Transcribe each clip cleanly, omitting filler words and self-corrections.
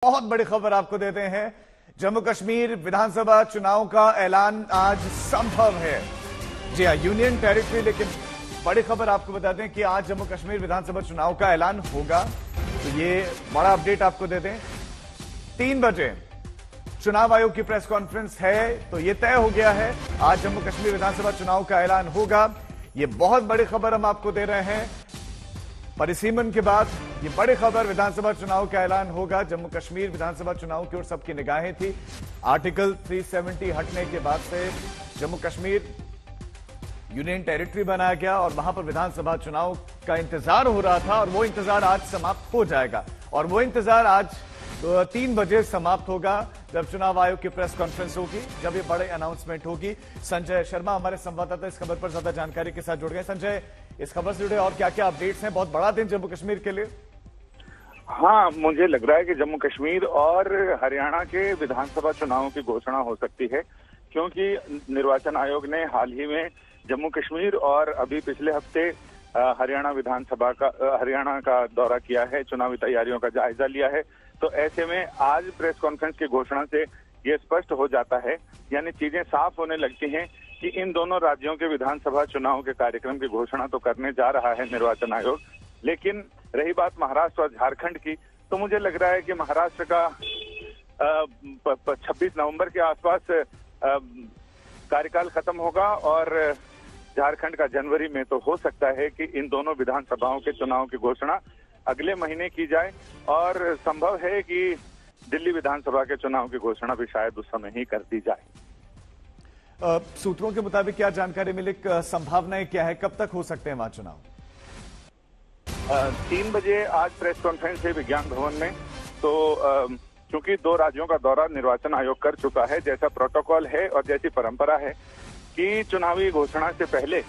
बहुत बड़ी खबर आपको देते हैं। जम्मू कश्मीर विधानसभा चुनाव का ऐलान आज संभव है। जी हाँ, यूनियन टेरिटरी, लेकिन बड़ी खबर आपको बता दें कि आज जम्मू कश्मीर विधानसभा चुनाव का ऐलान होगा। तो ये बड़ा अपडेट आपको दे दें। 3 बजे चुनाव आयोग की प्रेस कॉन्फ्रेंस है, तो ये तय हो गया है आज जम्मू कश्मीर विधानसभा चुनाव का ऐलान होगा। ये बहुत बड़ी खबर हम आपको दे रहे हैं। परिसीमन के बाद ये बड़ी खबर, विधानसभा चुनाव का ऐलान होगा। जम्मू कश्मीर विधानसभा चुनाव की ओर सबकी निगाहें थी। आर्टिकल 370 हटने के बाद से जम्मू कश्मीर यूनियन टेरिटरी बनाया गया और वहां पर विधानसभा चुनाव का इंतजार हो रहा था और वो इंतजार आज समाप्त हो जाएगा। और वो इंतजार आज 3 बजे समाप्त होगा जब चुनाव आयोग की प्रेस कॉन्फ्रेंस होगी, जब ये बड़े अनाउंसमेंट होगी। संजय शर्मा हमारे संवाददाता इस खबर पर ज्यादा जानकारी के साथ जुड़ गए। संजय, इस खबर से जुड़े और क्या क्या अपडेट्स हैं? बहुत बड़ा दिन जम्मू कश्मीर के लिए। हाँ, मुझे लग रहा है कि जम्मू कश्मीर और हरियाणा के विधानसभा चुनावों की घोषणा हो सकती है, क्योंकि निर्वाचन आयोग ने हाल ही में जम्मू कश्मीर और अभी पिछले हफ्ते हरियाणा का दौरा किया है, चुनावी तैयारियों का जायजा लिया है। तो ऐसे में आज प्रेस कॉन्फ्रेंस की घोषणा से ये स्पष्ट हो जाता है, यानी चीजें साफ होने लगती हैं कि इन दोनों राज्यों के विधानसभा चुनाव के कार्यक्रम की घोषणा तो करने जा रहा है निर्वाचन आयोग। लेकिन रही बात महाराष्ट्र और झारखंड की, तो मुझे लग रहा है कि महाराष्ट्र का 26 नवंबर के आसपास कार्यकाल खत्म होगा और झारखंड का जनवरी में। तो हो सकता है कि इन दोनों विधानसभाओं के चुनाव की घोषणा अगले महीने की जाए और संभव है कि दिल्ली विधानसभा के चुनाव की घोषणा भी शायद उस समय ही कर दी जाए। सूत्रों के मुताबिक क्या जानकारी मिली, संभावनाएं क्या है, कब तक हो सकते हैं वहां चुनाव? 3 बजे आज प्रेस कॉन्फ्रेंस है विज्ञान भवन में। तो क्योंकि 2 राज्यों का दौरा निर्वाचन आयोग कर चुका है, जैसा प्रोटोकॉल है और जैसी परंपरा है कि चुनावी घोषणा से पहले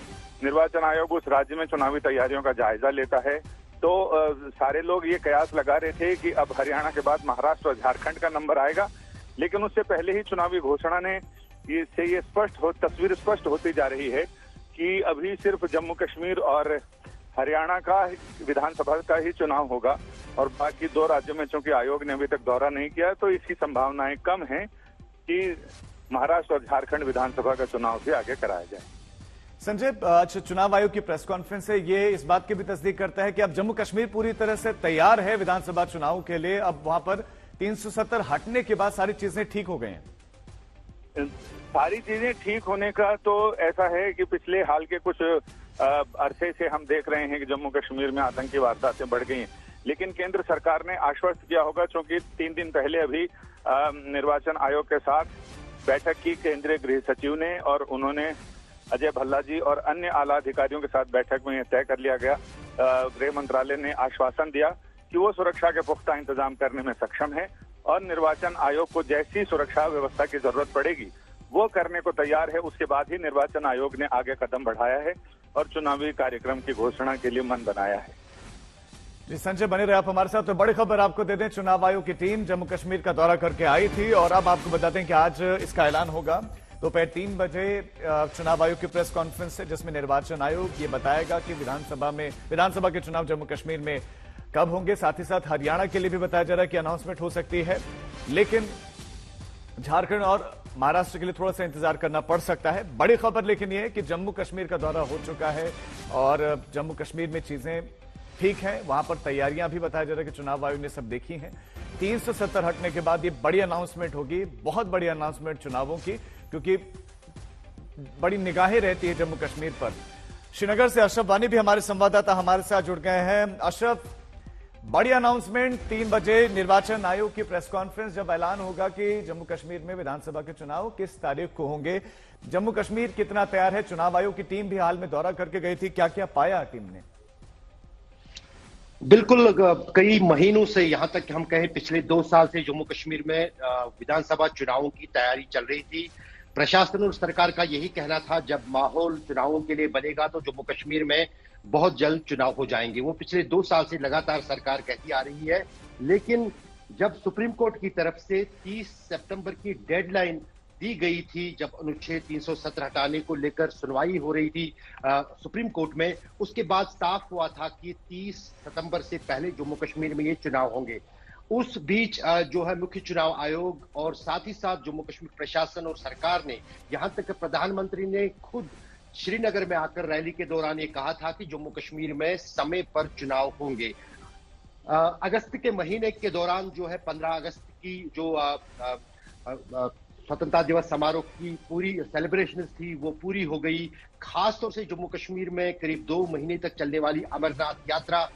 निर्वाचन आयोग उस राज्य में चुनावी तैयारियों का जायजा लेता है। तो सारे लोग ये कयास लगा रहे थे कि अब हरियाणा के बाद महाराष्ट्र और झारखंड का नंबर आएगा, लेकिन उससे पहले ही चुनावी घोषणा ने इससे ये तस्वीर स्पष्ट होती जा रही है कि अभी सिर्फ जम्मू कश्मीर और हरियाणा का विधानसभा का ही चुनाव होगा और बाकी 2 राज्यों में चूंकि आयोग ने अभी तक दौरा नहीं किया, तो इसकी संभावनाएं कम है कि महाराष्ट्र और झारखंड विधानसभा का चुनाव भी आगे कराया जाए। संजय, आज चुनाव आयोग की प्रेस कॉन्फ्रेंस है, ये इस बात की भी तस्दीक करता है कि अब जम्मू कश्मीर पूरी तरह से तैयार है विधानसभा चुनाव के लिए। अब वहां पर 370 हटने के बाद सारी चीजें ठीक हो गई हैं। सारी चीजें ठीक होने का तो ऐसा है कि पिछले हाल के कुछ अरसे से हम देख रहे हैं कि जम्मू कश्मीर में आतंकी वारदातें बढ़ गई हैं, लेकिन केंद्र सरकार ने आश्वस्त किया होगा, क्योंकि 3 दिन पहले अभी निर्वाचन आयोग के साथ बैठक की केंद्रीय गृह सचिव ने, और उन्होंने अजय भल्ला जी और अन्य आला अधिकारियों के साथ बैठक में यह तय कर लिया गया। गृह मंत्रालय ने आश्वासन दिया कि वो सुरक्षा के पुख्ता इंतजाम करने में सक्षम है और निर्वाचन आयोग को जैसी सुरक्षा व्यवस्था की जरूरत पड़ेगी वो करने को तैयार है। उसके बाद ही निर्वाचन आयोग ने आगे कदम बढ़ाया है और चुनावी कार्यक्रम की घोषणा के लिए मन बनाया है। जी संजय, बने रहे आप हमारे साथ। तो बड़ी खबर आपको दे दें, चुनाव आयोग की टीम जम्मू कश्मीर का दौरा करके आई थी और अब आपको बताते हैं कि आज इसका ऐलान होगा। दोपहर 3 बजे चुनाव आयोग की प्रेस कॉन्फ्रेंस है, जिसमें निर्वाचन आयोग ये बताएगा कि विधानसभा के चुनाव जम्मू कश्मीर में कब होंगे। साथ ही साथ हरियाणा के लिए भी बताया जा रहा है कि अनाउंसमेंट हो सकती है, लेकिन झारखंड और महाराष्ट्र के लिए थोड़ा सा इंतजार करना पड़ सकता है। बड़ी खबर लेकिन यह है कि जम्मू कश्मीर का दौरा हो चुका है और जम्मू कश्मीर में चीजें ठीक है। वहां पर तैयारियां भी बताया जा रहा है कि चुनाव आयोग ने सब देखी हैं। 370 हटने के बाद ये बड़ी अनाउंसमेंट होगी, बहुत बड़ी अनाउंसमेंट चुनावों की, क्योंकि बड़ी निगाहें रहती है जम्मू कश्मीर पर। श्रीनगर से अशरफ वानी भी हमारे संवाददाता हमारे साथ जुड़ गए हैं। अशरफ, बड़ी अनाउंसमेंट 3 बजे निर्वाचन आयोग की प्रेस कॉन्फ्रेंस, जब ऐलान होगा कि जम्मू कश्मीर में विधानसभा के चुनाव किस तारीख को होंगे। जम्मू कश्मीर कितना तैयार है? चुनाव आयोग की टीम भी हाल में दौरा करके गई थी, क्या क्या पाया टीम ने? बिल्कुल, कई महीनों से, यहां तक कि हम कहें पिछले 2 साल से जम्मू कश्मीर में विधानसभा चुनावों की तैयारी चल रही थी। प्रशासन और सरकार का यही कहना था जब माहौल चुनावों के लिए बनेगा तो जम्मू कश्मीर में बहुत जल्द चुनाव हो जाएंगे। वो पिछले 2 साल से लगातार सरकार कहती आ रही है, लेकिन जब सुप्रीम कोर्ट की तरफ से 30 सितंबर की डेडलाइन दी गई थी, जब अनुच्छेद 370 हटाने को लेकर सुनवाई हो रही थी सुप्रीम कोर्ट में, उसके बाद साफ हुआ था कि 30 सितंबर से पहले जम्मू कश्मीर में ये चुनाव होंगे। उस बीच जो है मुख्य चुनाव आयोग और साथ ही साथ जम्मू कश्मीर प्रशासन और सरकार ने, यहां तक कि प्रधानमंत्री ने खुद श्रीनगर में आकर रैली के दौरान ये कहा था कि जम्मू कश्मीर में समय पर चुनाव होंगे। अगस्त के महीने के दौरान जो है 15 अगस्त की जो स्वतंत्रता दिवस समारोह की पूरी सेलिब्रेशन थी वो पूरी हो गई। खासतौर से जम्मू कश्मीर में करीब 2 महीने तक चलने वाली अमरनाथ यात्रा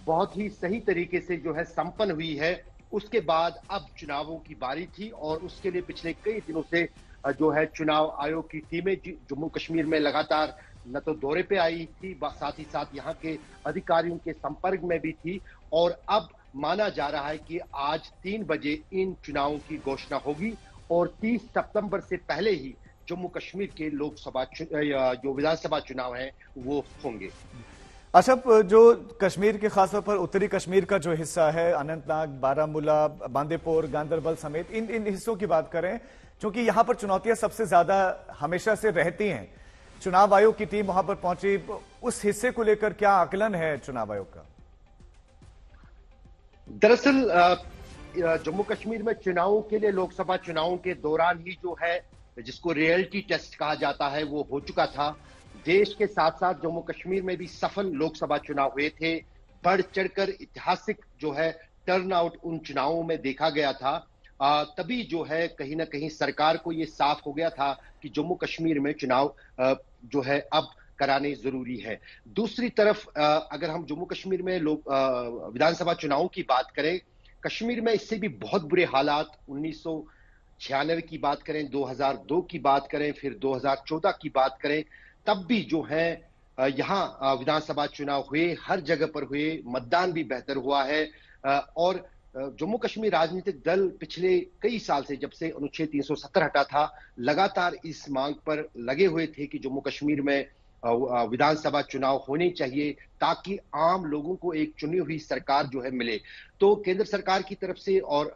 बहुत ही सही तरीके से जो है संपन्न हुई है। उसके बाद अब चुनावों की बारी थी और उसके लिए पिछले कई दिनों से जो है चुनाव आयोग की टीमें जम्मू कश्मीर में लगातार न तो दौरे पे आई थी, साथ ही साथ यहाँ के अधिकारियों के संपर्क में भी थी और अब माना जा रहा है कि आज 3 बजे इन चुनावों की घोषणा होगी और 30 सितंबर से पहले ही जम्मू कश्मीर के लोकसभा जो विधानसभा चुनाव हैं वो होंगे। अच्छा, जो कश्मीर के खासतौर पर उत्तरी कश्मीर का जो हिस्सा है, अनंतनाग, बारामूला, बांदीपुर, गांदरबल समेत इन हिस्सों की बात करें, क्योंकि यहां पर चुनौतियां सबसे ज्यादा हमेशा से रहती हैं। चुनाव आयोग की टीम वहां पर पहुंची, उस हिस्से को लेकर क्या आकलन है चुनाव आयोग का? दरअसल जम्मू कश्मीर में चुनावों के लिए लोकसभा चुनावों के दौरान ही जो है जिसको रियलिटी टेस्ट कहा जाता है वो हो चुका था। देश के साथ साथ जम्मू कश्मीर में भी सफल लोकसभा चुनाव हुए थे। बढ़ चढ़कर ऐतिहासिक जो है टर्नआउट उन चुनावों में देखा गया था। तभी जो है कहीं ना कहीं सरकार को ये साफ हो गया था कि जम्मू कश्मीर में चुनाव जो है अब कराने जरूरी है। दूसरी तरफ अगर हम जम्मू कश्मीर में विधानसभा चुनावों की बात करें, कश्मीर में इससे भी बहुत बुरे हालात 1996 की बात करें, 2002 की बात करें, फिर 2014 की बात करें, तब भी जो है यहाँ विधानसभा चुनाव हुए, हर जगह पर हुए, मतदान भी बेहतर हुआ है। और जम्मू कश्मीर राजनीतिक दल पिछले कई साल से, जब से अनुच्छेद 370 हटा था, लगातार इस मांग पर लगे हुए थे कि जम्मू कश्मीर में विधानसभा चुनाव होने चाहिए ताकि आम लोगों को एक चुनी हुई सरकार जो है मिले। तो केंद्र सरकार की तरफ से और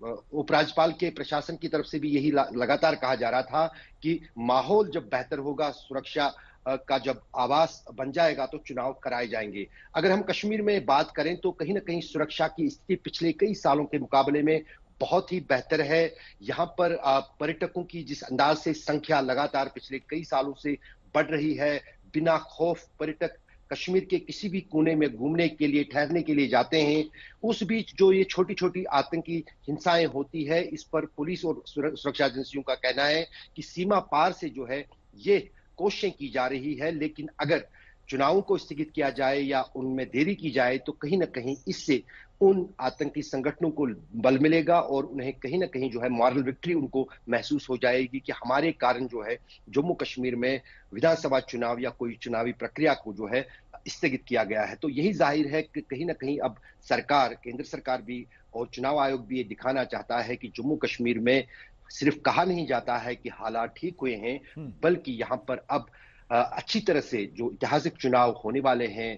उपराज्यपाल के प्रशासन की तरफ से भी यही लगातार कहा जा रहा था कि माहौल जब बेहतर होगा, सुरक्षा का जब आवास बन जाएगा तो चुनाव कराए जाएंगे। अगर हम कश्मीर में बात करें तो कहीं ना कहीं सुरक्षा की स्थिति पिछले कई सालों के मुकाबले में बहुत ही बेहतर है। यहाँ पर पर्यटकों की जिस अंदाज से संख्या लगातार पिछले कई सालों से बढ़ रही है, बिना खौफ पर्यटक कश्मीर के किसी भी कोने में घूमने के लिए, ठहरने के लिए जाते हैं। उस बीच जो ये छोटी छोटी आतंकी हिंसाएं होती है, इस पर पुलिस और सुरक्षा एजेंसियों का कहना है कि सीमा पार से जो है ये कोशिशें की जा रही है, लेकिन अगर चुनावों को स्थगित किया जाए या उनमें देरी की जाए तो कहीं ना कहीं इससे उन आतंकी संगठनों को बल मिलेगा और उन्हें कहीं ना कहीं जो है मॉरल विक्ट्री उनको महसूस हो जाएगी कि हमारे कारण जो है जम्मू कश्मीर में विधानसभा चुनाव या कोई चुनावी प्रक्रिया को जो है स्थगित किया गया है। तो यही जाहिर है कि कहीं ना कहीं अब सरकार, केंद्र सरकार भी और चुनाव आयोग भी ये दिखाना चाहता है कि जम्मू कश्मीर में सिर्फ कहा नहीं जाता है कि हालात ठीक हुए हैं, बल्कि यहाँ पर अब अच्छी तरह से जो ऐतिहासिक चुनाव होने वाले हैं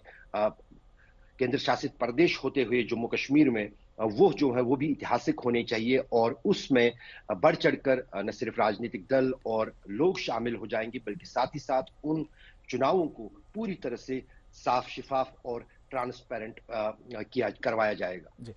केंद्र शासित प्रदेश होते हुए जम्मू कश्मीर में, वो जो है वो भी ऐतिहासिक होने चाहिए और उसमें बढ़ चढ़कर न सिर्फ राजनीतिक दल और लोग शामिल हो जाएंगे बल्कि साथ ही साथ उन चुनावों को पूरी तरह से साफ, शिफाफ और ट्रांसपेरेंट करवाया जाएगा।